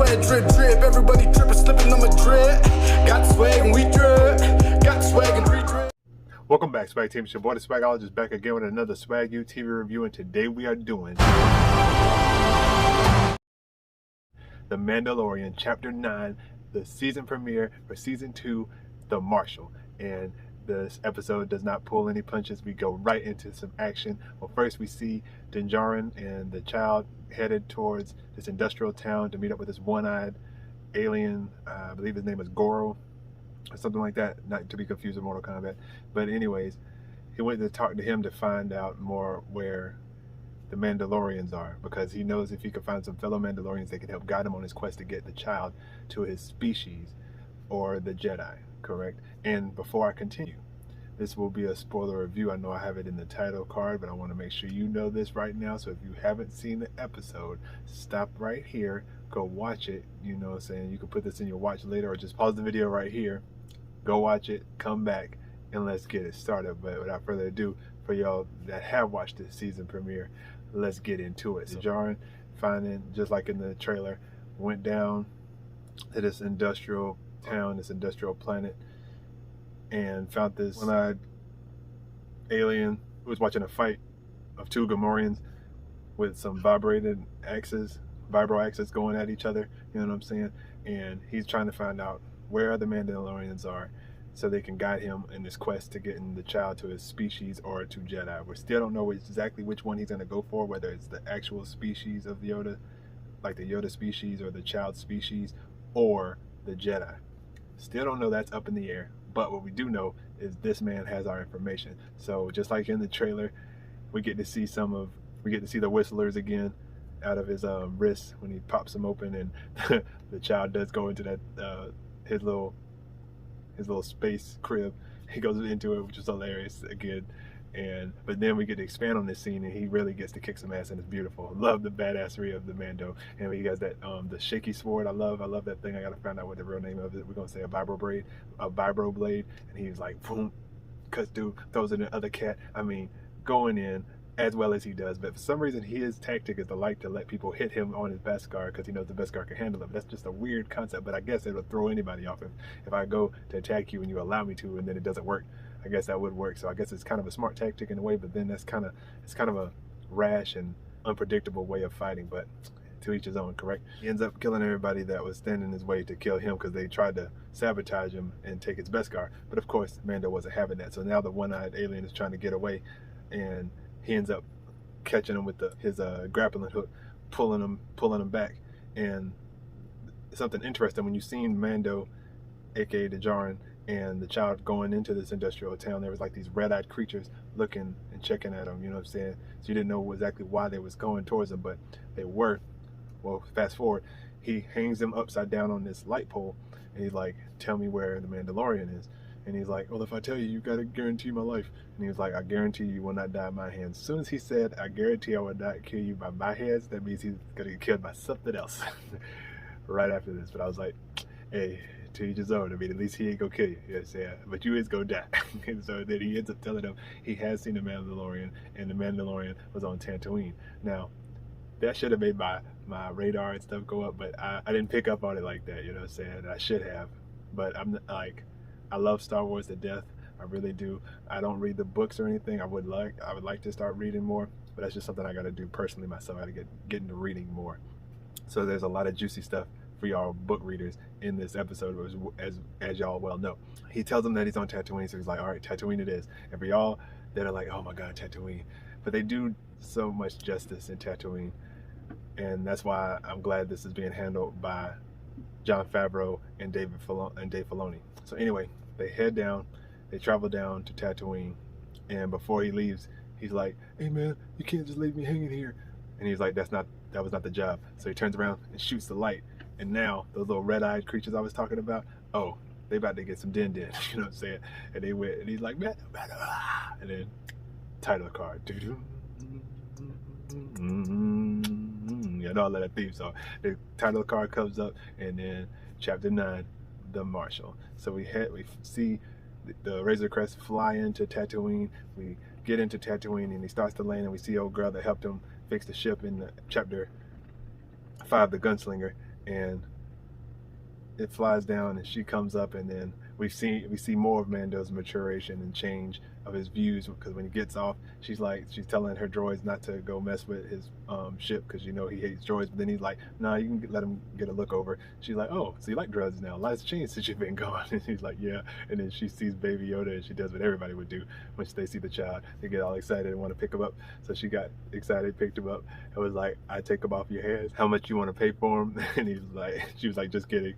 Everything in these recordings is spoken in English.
swag, drip, drip. Everybody tripping, slipping on my drip. Got swag and we drip. Got swag and we drip. Welcome back, Swagteam. It's your boy, the Swagologist, back again with another SwagU TV review, and today we are doing The Mandalorian, Chapter 9, the season premiere for Season 2, The Marshal. And this episode does not pull any punches. We go right into some action. Well, first we see Din Djarin and the child headed towards this industrial town to meet up with this one-eyed alien. I believe his name is Goro, or something like that, not to be confused with Mortal Kombat. But anyways, he went to talk to him to find out more where the Mandalorians are, because he knows if he can find some fellow Mandalorians, they can help guide him on his quest to get the child to his species, or the Jedi, correct? And before I continue, this will be a spoiler review. I know I have it in the title card, but I want to make sure you know this right now. So if you haven't seen the episode, stop right here, go watch it. You know what I'm saying? You can put this in your watch later, or just pause the video right here, go watch it, come back, and let's get it started. But without further ado, for y'all that have watched the season premiere, let's get into it. So Djarin, finding, just like in the trailer, went down to this industrial town, this industrial planet, and found this one-eyed alien who was watching a fight of two Gamorreans with some vibro axes going at each other, you know what I'm saying? And he's trying to find out where the Mandalorians are so they can guide him in this quest to getting the child to his species or to Jedi. We still don't know exactly which one he's going to go for, whether it's the actual species of Yoda, like the Yoda species, or the child species, or the Jedi. Still don't know, that's up in the air. But what we do know is this man has our information. So just like in the trailer, we get to see the whistlers again out of his wrist when he pops them open, and the child does go into that his little space crib. He goes into it, which is hilarious again. But then we get to expand on this scene, and he really gets to kick some ass, and it's beautiful. Love the badassery of the Mando, and he has that the shaky sword. I love that thing. I gotta find out what the real name of it. We're gonna say a vibro blade, and he's like boom, cuts through, throws it in the other cat. I mean, going in as well as he does. But for some reason, his tactic is to like to let people hit him on his Beskar, because he knows the Beskar can handle him. That's just a weird concept, but I guess it'll throw anybody off. If I go to attack you and you allow me to, and then it doesn't work, I guess that would work. So I guess it's kind of a smart tactic in a way, but then it's kind of a rash and unpredictable way of fighting. But to each his own, correct? He ends up killing everybody that was standing in his way to kill him, because they tried to sabotage him and take his Beskar. But of course, Mando wasn't having that. So now the one-eyed alien is trying to get away, and he ends up catching him with his grappling hook, pulling him back. And something interesting, when you seen Mando, aka the Djarin, and the child going into this industrial town, there was like these red-eyed creatures looking and checking at him, you know what I'm saying? So you didn't know exactly why they was going towards him, but they were. Well, fast forward, he hangs them upside down on this light pole, and he's like, tell me where the Mandalorian is. And he's like, well, if I tell you, you gotta guarantee my life. And he was like, I guarantee you will not die at my hands. As soon as he said, I guarantee I will not kill you by my hands, that means he's gonna get killed by something else right after this. But I was like, hey, to each his own. I mean, at least he ain't gonna kill you, you know what I'm saying? But you is gonna die. And so then he ends up telling him he has seen the Mandalorian, and the Mandalorian was on Tatooine. Now, that should have made my radar and stuff go up, but I didn't pick up on it like that, you know what I'm saying? I should have. But I'm like, I love Star Wars to death. I really do. I don't read the books or anything. I would like to start reading more, but that's just something I got to do personally myself. I got to get into reading more. So there's a lot of juicy stuff for y'all book readers in this episode, as y'all well know. He tells them that he's on Tatooine, so he's like, all right, Tatooine it is. And for y'all that are like, oh my God, Tatooine. But they do so much justice in Tatooine, and that's why I'm glad this is being handled by Jon Favreau and Dave Filoni. So anyway, they head down, they travel down to Tatooine, and before he leaves, he's like, hey man, you can't just leave me hanging here. And he's like, that was not the job. So he turns around and shoots the light, and now those little red-eyed creatures I was talking about, oh, they about to get some din, you know what I'm saying? And they went, and he's like, man, and then title card, yeah, all of that theme song. The title card comes up, and then Chapter 9, The Marshal. So we see the Razor Crest fly into Tatooine. We get into Tatooine, and he starts to land, and we see old girl that helped him fix the ship in the Chapter 5, the Gunslinger, and it flies down, and she comes up, and then we see more of Mando's maturation and change of his views, because when he gets off, she's telling her droids not to go mess with his ship, because he hates droids. But then he's like, nah, you can let him get a look over. She's like, oh, so you like drugs now? Life's changed since you've been gone. And he's like, yeah. And then she sees Baby Yoda, and she does what everybody would do when they see the child. They get all excited and want to pick him up. So she got excited, picked him up, and was like, I take him off your hands. How much you want to pay for him? And she was like, just kidding.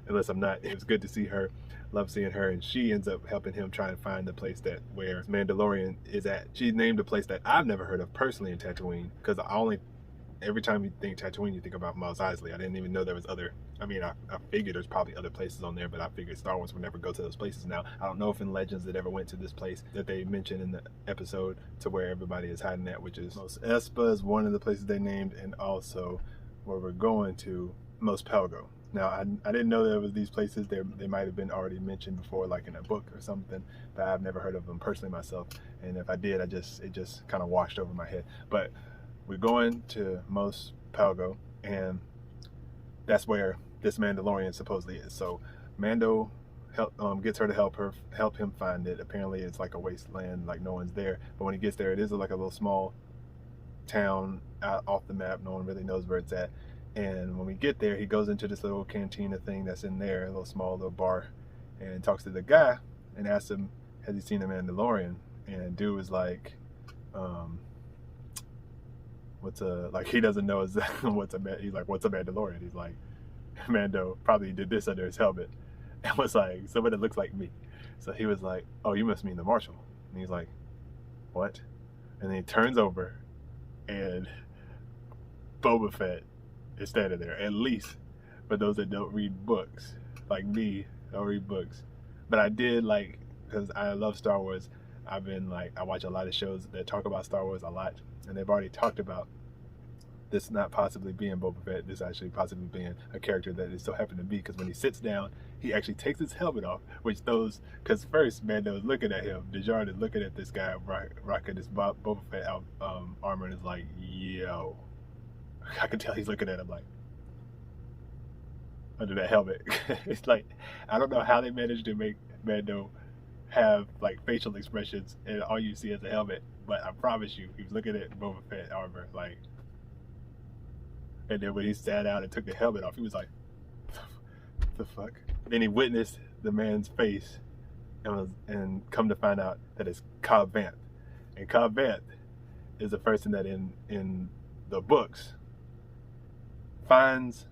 Unless I'm not. It was good to see her. Love seeing her, and she ends up helping him try and find the place where Mandalorian is at. She named a place that I've never heard of personally in Tatooine, because every time you think Tatooine, you think about Mos Eisley. I didn't even know there was other. I mean, I figured there's probably other places on there, but I figured Star Wars would never go to those places. Now, I don't know if in Legends it ever went to this place that they mentioned in the episode to where everybody is hiding at, which is Mos Espa is one of the places they named, and also where we're going to, Mos Pelgo. Now, I didn't know there was these places. They might have been already mentioned before, like in a book or something, but I've never heard of them personally myself. And if I did, it just kind of washed over my head. But we're going to Mos Pelgo, and that's where this Mandalorian supposedly is. So Mando gets her to help him find it. Apparently, it's like a wasteland, like no one's there. But when he gets there, it is like a little small town out off the map. No one really knows where it's at. And when we get there, he goes into this little cantina thing that's in there, a little bar, and talks to the guy and asks him, has he seen a Mandalorian? And dude was like, he doesn't know he's like, what's a Mandalorian? He's like, Mando probably did this under his helmet. And was like, somebody that looks like me. So he was like, oh, you must mean the Marshal. And he's like, what? And then he turns over, and Boba Fett is standing there. At least for those that don't read books, like me, don't read books. But I did, because I love Star Wars, I watch a lot of shows that talk about Star Wars a lot, and they've already talked about this not possibly being Boba Fett, this actually possibly being a character that it so happened to be, because when he sits down, he actually takes his helmet off, because first Mando is looking at him, Djarin is looking at this guy rocking this Boba Fett armor, and is like, yo. I can tell he's looking at him like, under that helmet. It's like, I don't know how they managed to make Mando have facial expressions and all you see is a helmet, but I promise you, he was looking at Boba Fett armor and then when he sat out and took the helmet off, he was like, what the fuck? Then he witnessed the man's face and come to find out that it's Cobb Vanth. And Cobb Vanth is the person that in the books finds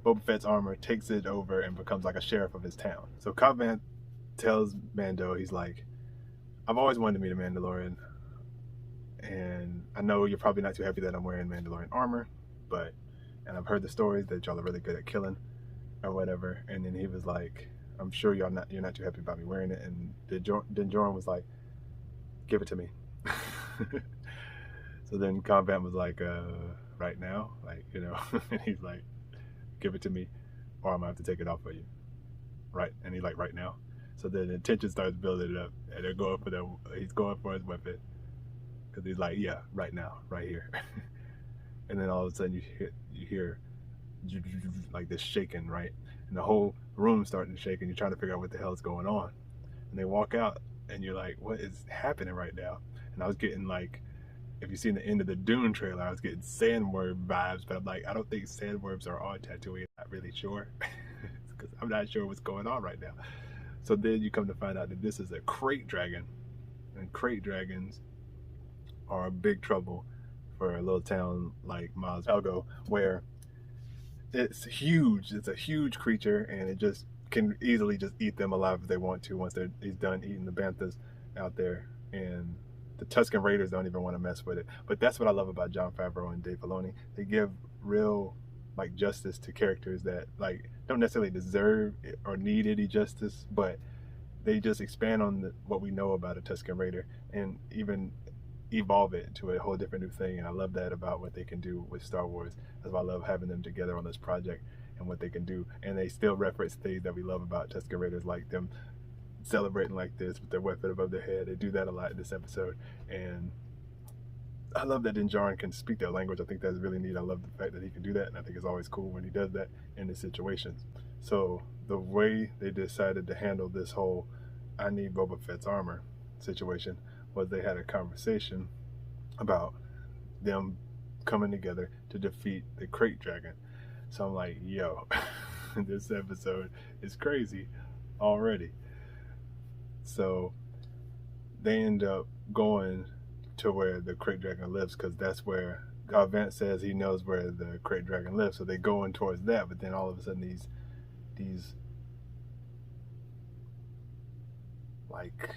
Boba Fett's armor, takes it over, and becomes like a sheriff of his town. So Cobb Vanth tells Mando, he's like, I've always wanted to meet a Mandalorian, and I know you're probably not too happy that I'm wearing Mandalorian armor, and I've heard the stories that y'all are really good at killing or whatever. And then he was like, I'm sure you're not too happy about me wearing it. And then Djarin was like, give it to me. So then Cobb Vanth was like, right now, and he's like, give it to me or I'm gonna have to take it off for you, right? And he's like, right now. So then the tension starts building up, and he's going for his weapon, because he's like, yeah, right now, right here. And then all of a sudden you hear like this shaking, right? And the whole room's starting to shake, and you're trying to figure out what the hell is going on. And they walk out, and you're like, what is happening right now? And I was getting if you've seen the end of the Dune trailer, I was getting sandworm vibes, but I'm like, I don't think sandworms are on Tatooine. I'm not really sure, because I'm not sure what's going on right now. So then you come to find out that this is a Kyrate Dragon, and Kyrate Dragons are big trouble for a little town like Mos Pelgo, where it's huge. It's a huge creature, and it just can easily just eat them alive if they want to once he's done eating the banthas out there. And the Tusken Raiders don't even want to mess with it. But that's what I love about Jon Favreau and Dave Filoni. They give real justice to characters that don't necessarily deserve or need any justice, but they just expand on what we know about a Tusken Raider and even evolve it to a whole different new thing. And I love that about what they can do with Star Wars. That's why I love having them together on this project and what they can do. And they still reference things that we love about Tusken Raiders, like them celebrating like this with their weapon above their head. They do that a lot in this episode, and I love that Din Djarin can speak their language. I think that's really neat. I love the fact that he can do that, and I think it's always cool when he does that in the situations. So the way they decided to handle this whole I need Boba Fett's armor situation was they had a conversation about them coming together to defeat the Kyrate Dragon. So I'm like, yo, this episode is crazy already. So they end up going to where the Kyrate Dragon lives, because that's where Vance says he knows where the Kyrate Dragon lives. So they go in towards that, but then all of a sudden these like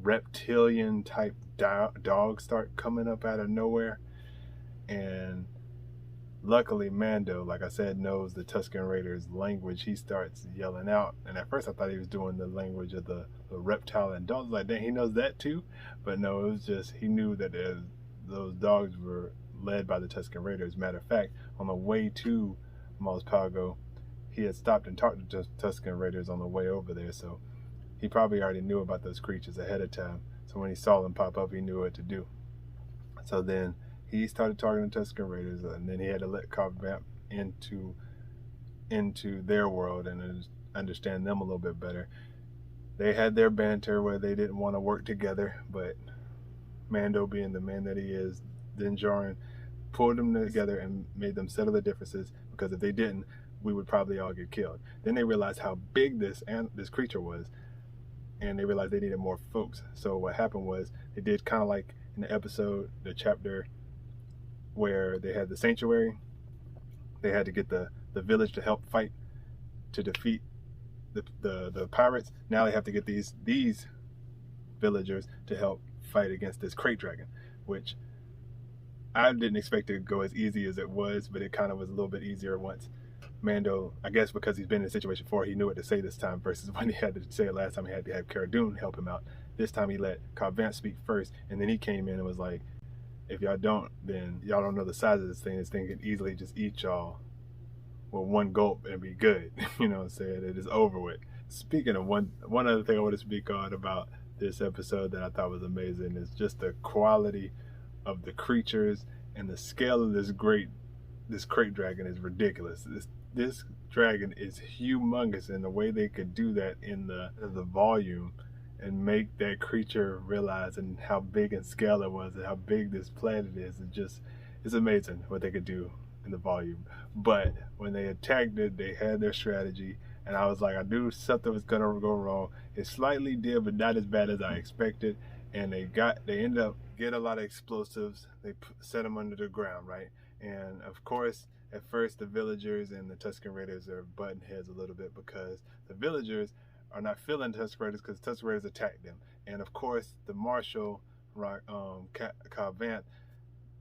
reptilian type dogs start coming up out of nowhere. And luckily Mando, like I said, knows the Tusken Raiders language. He starts yelling out, and at first I thought he was doing the language of the reptile and dogs. Like, dang, he knows that too. But no, it was just he knew that those dogs were led by the Tusken Raiders. Matter of fact, on the way to Mos Pelgo, he had stopped and talked to Tusken Raiders on the way over there, so he probably already knew about those creatures ahead of time. So when he saw them pop up, he knew what to do. So then he started talking to Tusken Raiders, and then he had to let Cobb Vamp into their world and understand them a little bit better. They had their banter where they didn't want to work together, but Mando, being the man that he is, Din Djarin pulled them together and made them settle the differences, because if they didn't, we would probably all get killed. Then they realized how big this creature was, and they realized they needed more folks. So what happened was they did kind of like in the chapter where they had the sanctuary. They had to get the village to help fight to defeat the pirates. Now they have to get these villagers to help fight against this Kyrate Dragon, which I didn't expect it to go as easy as it was, but it kind of was a little bit easier once Mando, I guess because he's been in a situation before, he knew what to say this time, versus when he had to say it last time, he had to have Cara Dune help him out. This time he let Cobb Vanth speak first, and then he came in and was like, if y'all don't, then y'all don't know the size of this thing. This thing can easily just eat y'all with one gulp and be good. You know what I'm saying? It is over with. Speaking of one other thing I want to speak on about this episode that I thought was amazing is just the quality of the creatures, and the scale of this Kyrate Dragon is ridiculous. This dragon is humongous, and the way they could do that in the volume and make that creature realize and how big in scale it was and how big this planet is, it's amazing what they could do in the volume. But when they attacked it, they had their strategy, and I was like, I knew something was gonna go wrong. It slightly did, but not as bad as I expected. And they ended up getting a lot of explosives. They set them under the ground, right? And of course, at first the villagers and the Tusken Raiders are butting heads a little bit, because the villagers are not feeling Tusken Raiders because Tusken Raiders attacked them. And of course, the Marshal, Cobb Vanth,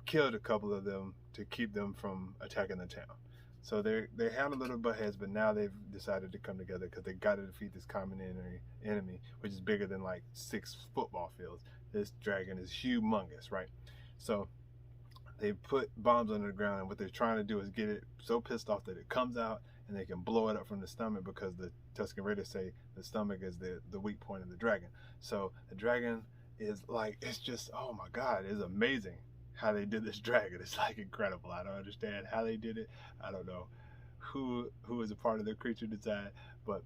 killed a couple of them to keep them from attacking the town. So they had a little butt heads, but now they've decided to come together because they got to defeat this common enemy, which is bigger than like 6 football fields. This dragon is humongous, right? So they put bombs under the ground, and what they're trying to do is get it so pissed off that it comes out and they can blow it up from the stomach, because the Tusken Raiders say the stomach is the weak point of the dragon. So the dragon is like, it's just, oh my God, it's amazing how they did this dragon. It's like incredible. I don't understand how they did it. I don't know who is a part of the creature design, but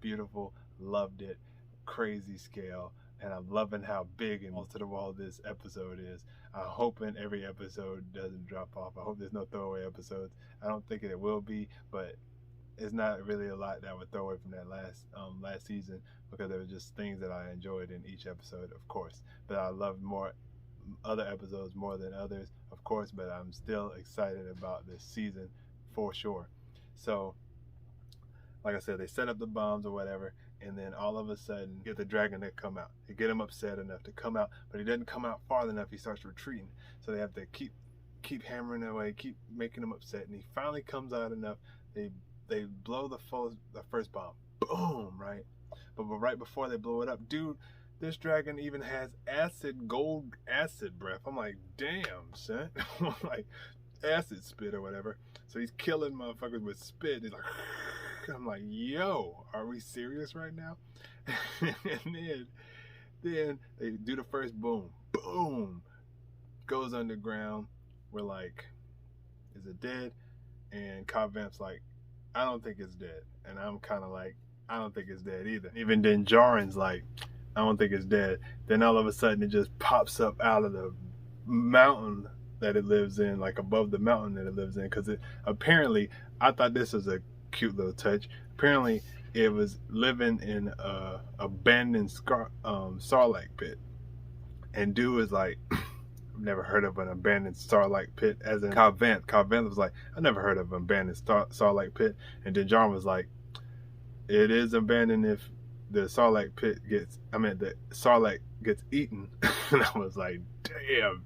beautiful, loved it, crazy scale. And I'm loving how big and most of the wall this episode is. I'm hoping every episode doesn't drop off. I hope there's no throwaway episodes. I don't think it will be, but it's not really a lot that I would throw away from that last season, because there were just things that I enjoyed in each episode, of course. But I loved more other episodes more than others, of course, but I'm still excited about this season for sure. So like I said, they set up the bombs or whatever, and then all of a sudden get the dragon to come out. They get him upset enough to come out, but he doesn't come out far enough. He starts retreating, so they have to keep hammering away, keep making him upset, and he finally comes out enough. They blow the first bomb, boom, right? But right before they blow it up, dude, this dragon even has gold acid breath. I'm like, damn, son. Like acid spit or whatever. So he's killing motherfuckers with spit. He's like, I'm like, yo, are we serious right now? And then they do the first boom, boom. goes underground. We're like, is it dead? And Cobb Vanth's like, I don't think it's dead. And I'm kind of like, I don't think it's dead either. Even then, Jaren's like, I don't think it's dead. Then all of a sudden, it just pops up out of the mountain that it lives in, like above the mountain that it lives in. Because it apparently, I thought this was a cute little touch. Apparently, it was living in a abandoned Sarlacc pit. And dude was like, I've never heard of an abandoned Sarlacc pit, as in Cobb Vanth. Cobb Vanth was like, I never heard of an abandoned Sarlacc pit. And then Jaren was like, it is abandoned if the Sarlacc gets eaten. And I was like, damn,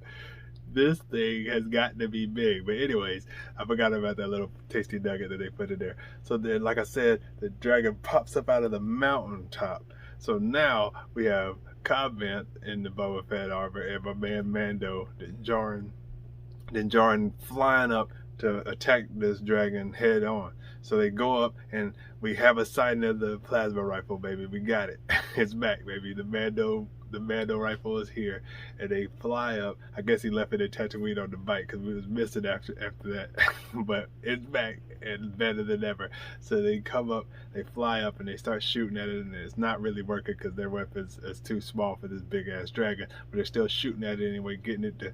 this thing has got to be big. But anyways, I forgot about that little tasty nugget that they put in there. So then, like I said, the dragon pops up out of the mountaintop. So now we have Cobb Vanth in the Boba Fett armor and my man Mando, then Jaren flying up to attack this dragon head on. So they go up and we have a sighting of the plasma rifle, baby. We got it. It's back, baby. The Mando rifle is here, and they fly up. I guess he left it in Tatooine on the bike because we was missing after that. But it's back and better than ever. So they come up, they fly up, and they start shooting at it, and it's not really working because their weapons is too small for this big ass dragon. But they're still shooting at it anyway, getting it to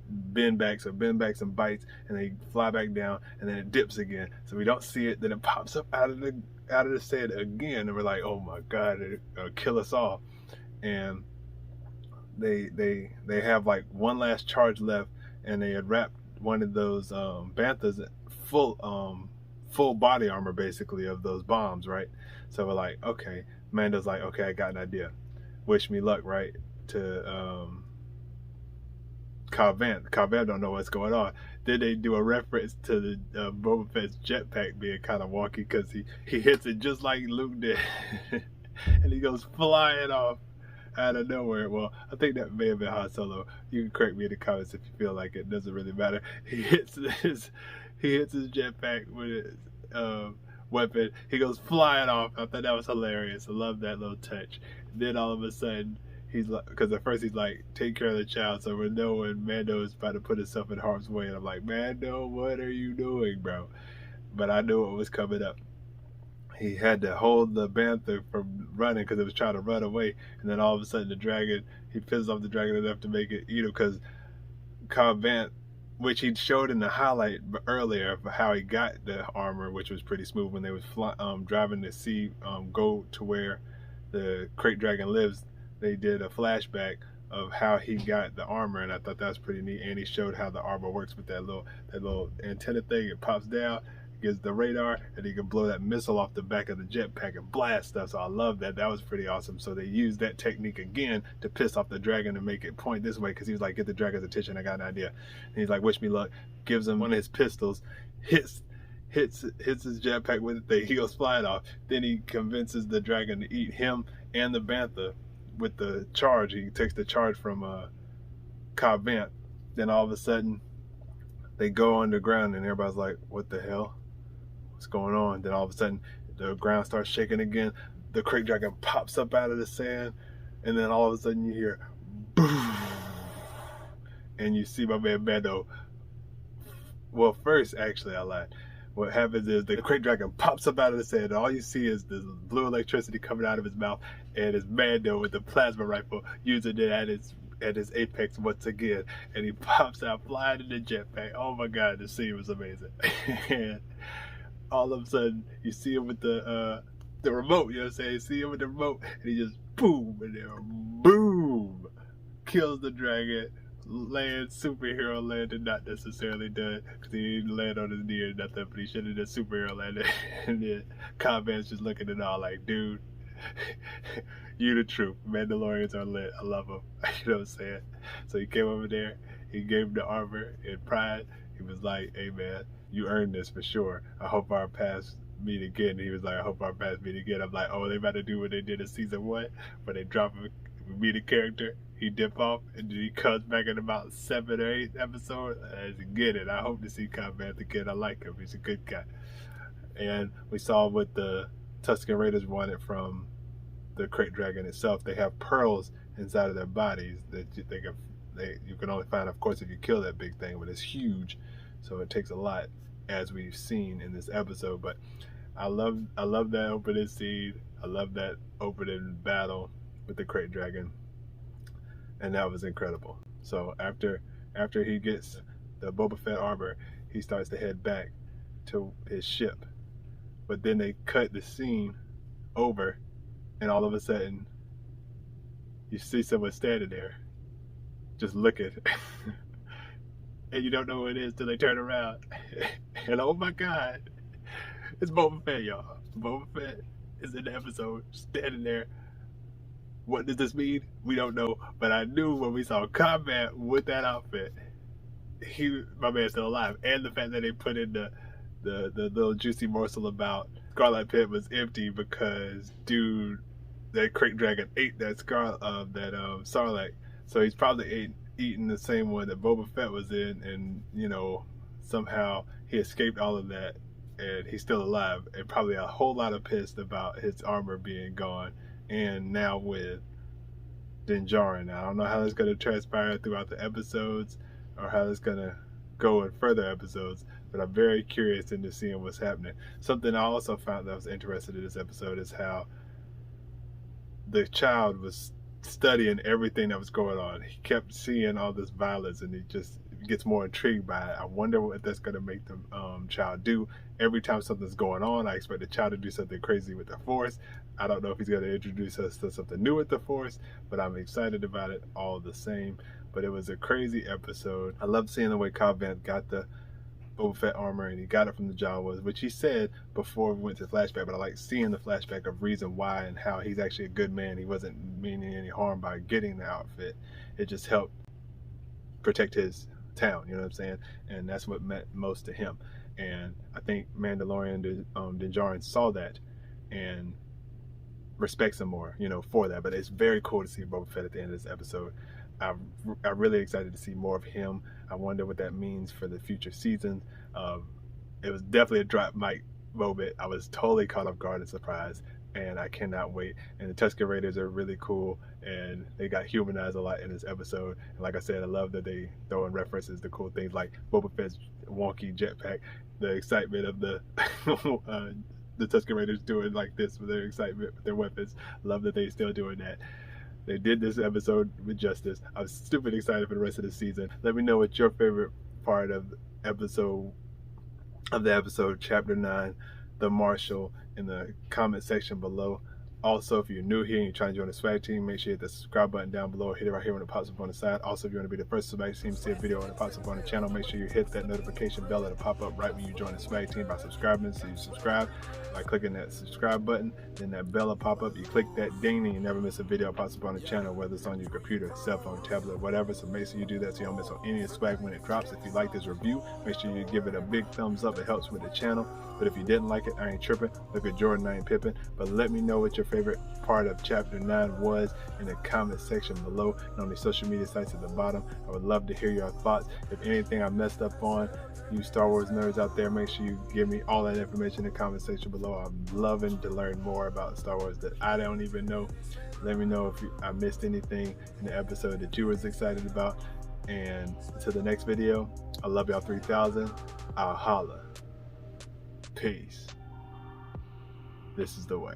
bend back some bites, and they fly back down, and then it dips again. So we don't see it. Then it pops up out of the sand again, and we're like, oh my god, it'll kill us all. And they have like one last charge left, and they had wrapped one of those banthas full body armor basically of those bombs, right? So we're like, okay. Mando's like, okay, I got an idea. Wish me luck, right? To Cobb Vanth. Cobb Vanth don't know what's going on. Then they do a reference to the Boba Fett's jetpack being kind of wonky because he hits it just like Luke did, and he goes flying off out of nowhere. Well, I think that may have been Han Solo. You can correct me in the comments if you feel like it. Doesn't really matter. He hits his jetpack with his weapon. He goes flying off. I thought that was hilarious. I love that little touch. Then all of a sudden, he's like, because at first he's like, take care of the child. So we know when Mando is about to put himself in harm's way, and I'm like, Mando, what are you doing, bro? But I knew what was coming up. He had to hold the bantha from running because it was trying to run away, and then all of a sudden the dragon, he pisses off the dragon enough to make it eat him, because Cobb Vanth, which he showed in the highlight earlier of how he got the armor, which was pretty smooth when they was driving to see go to where the Kyrate Dragon lives. They did a flashback of how he got the armor, and I thought that was pretty neat. And he showed how the armor works with that little antenna thing. It pops down, gets the radar, and he can blow that missile off the back of the jetpack and blast stuff. So I love that. That was pretty awesome. So they used that technique again to piss off the dragon and make it point this way, because he was like, get the dragon's attention, I got an idea. And he's like, wish me luck. Gives him one of his pistols, hits his jetpack with the thing. He goes flying off. Then he convinces the dragon to eat him and the bantha with the charge. He takes the charge from Cobb Vanth. Then all of a sudden they go underground, and everybody's like, what the hell? What's going on? Then all of a sudden the ground starts shaking again. The Kyrate Dragon pops up out of the sand, and then all of a sudden you hear boom, and you see my man Mando. Well, first, actually, I lied. What happens is the Kyrate Dragon pops up out of the sand, and all you see is this blue electricity coming out of his mouth, and it's Mando with the plasma rifle using it at his apex once again, and he pops out flying in the jetpack. Oh my god, the scene was amazing. And all of a sudden you see him with the remote, you know what I'm saying? You see him with the remote, and he just boom, and then boom, kills the dragon. Land, superhero landed, not necessarily done, because he didn't land on his knee or nothing, but he should have done superhero landed. And then Cobb Vanth's just looking at all like, dude, you the truth. Mandalorians are lit. I love them. You know what I'm saying? So he came over there, he gave him the armor in pride. He was like, hey man, you earned this for sure. I hope our paths meet again. And he was like, I hope our paths meet again. I'm like, oh, they about to do what they did in season 1, where they drop him, we meet a character, he dip off, and then he comes back in about 7 or 8 episodes. As you get it, I hope to see Cobb Vanth again. I like him. He's a good guy. And we saw what the Tusken Raiders wanted from the Kyrate Dragon itself. They have pearls inside of their bodies that you can only find, of course, if you kill that big thing, but it's huge, so it takes a lot, as we've seen in this episode. But I love that opening scene. I love that opening battle with the Kyrate Dragon, and that was incredible. So after he gets the Boba Fett armor, he starts to head back to his ship. But then they cut the scene over, and all of a sudden, you see someone standing there, just looking, and you don't know who it is till they turn around. And oh my God, it's Boba Fett, y'all. Boba Fett is in the episode, standing there. What does this mean? We don't know, but I knew when we saw combat with that outfit, my man's still alive. And the fact that they put in the little juicy morsel about Scarlet Pit was empty because, dude, that Kyrate Dragon ate that Sarlacc, so he's probably eating the same one that Boba Fett was in, and somehow he escaped all of that, and he's still alive, and probably a whole lot of pissed about his armor being gone, and now with Din Djarin. I don't know how that's going to transpire throughout the episodes, or how that's going to go in further episodes, but I'm very curious into seeing what's happening. Something I also found that was interested in this episode is how the child was studying everything that was going on. He kept seeing all this violence, and he just gets more intrigued by it. I wonder what that's going to make the child do. Every time something's going on, I expect the child to do something crazy with the Force. I don't know if he's going to introduce us to something new with the Force, but I'm excited about it all the same. But it was a crazy episode. I loved seeing the way Cobb Vanth got the Boba Fett armor, and he got it from the Jawas, which he said before we went to the flashback, but I like seeing the flashback of reason why and how he's actually a good man. He wasn't meaning any harm by getting the outfit. It just helped protect his town, you know what I'm saying? And that's what meant most to him. And I think Mandalorian Din Djarin saw that and respects him more, for that. But it's very cool to see Boba Fett at the end of this episode. I'm really excited to see more of him. I wonder what that means for the future seasons. It was definitely a drop mic moment. I was totally caught off guard and surprised, and I cannot wait. And the Tusken Raiders are really cool, and they got humanized a lot in this episode. And like I said, I love that they throw in references to cool things like Boba Fett's wonky jetpack, the excitement of the Tusken Raiders doing like this with their excitement with their weapons. Love that they still doing that. They did this episode with justice. I'm stupid excited for the rest of the season. Let me know what your favorite part of the episode, Chapter 9, The Marshal, in the comment section below. Also, if you're new here and you're trying to join the Swag Team, make sure you hit the subscribe button down below. Hit it right here when it pops up on the side. Also, if you want to be the first Swag Team to see a video when it pops up on the channel, make sure you hit that notification bell that'll pop up right when you join the Swag Team by subscribing. So you subscribe by clicking that subscribe button, then that bell will pop up. You click that ding and you never miss a video that pops up on the channel, whether it's on your computer, cell phone, tablet, whatever. So make sure you do that so you don't miss on any of the swag when it drops. If you like this review, make sure you give it a big thumbs up. It helps with the channel. But if you didn't like it, I ain't tripping. Look at Jordan, I ain't pipping. But let me know what your favorite part of Chapter 9 was in the comment section below and on the social media sites at the bottom. I would love to hear your thoughts. If anything I messed up on, you Star Wars nerds out there, make sure you give me all that information in the comment section below. I'm loving to learn more about Star Wars that I don't even know. Let me know if I missed anything in the episode that you was excited about. And until the next video, I love y'all 3000. I'll holla. Peace. This is the way.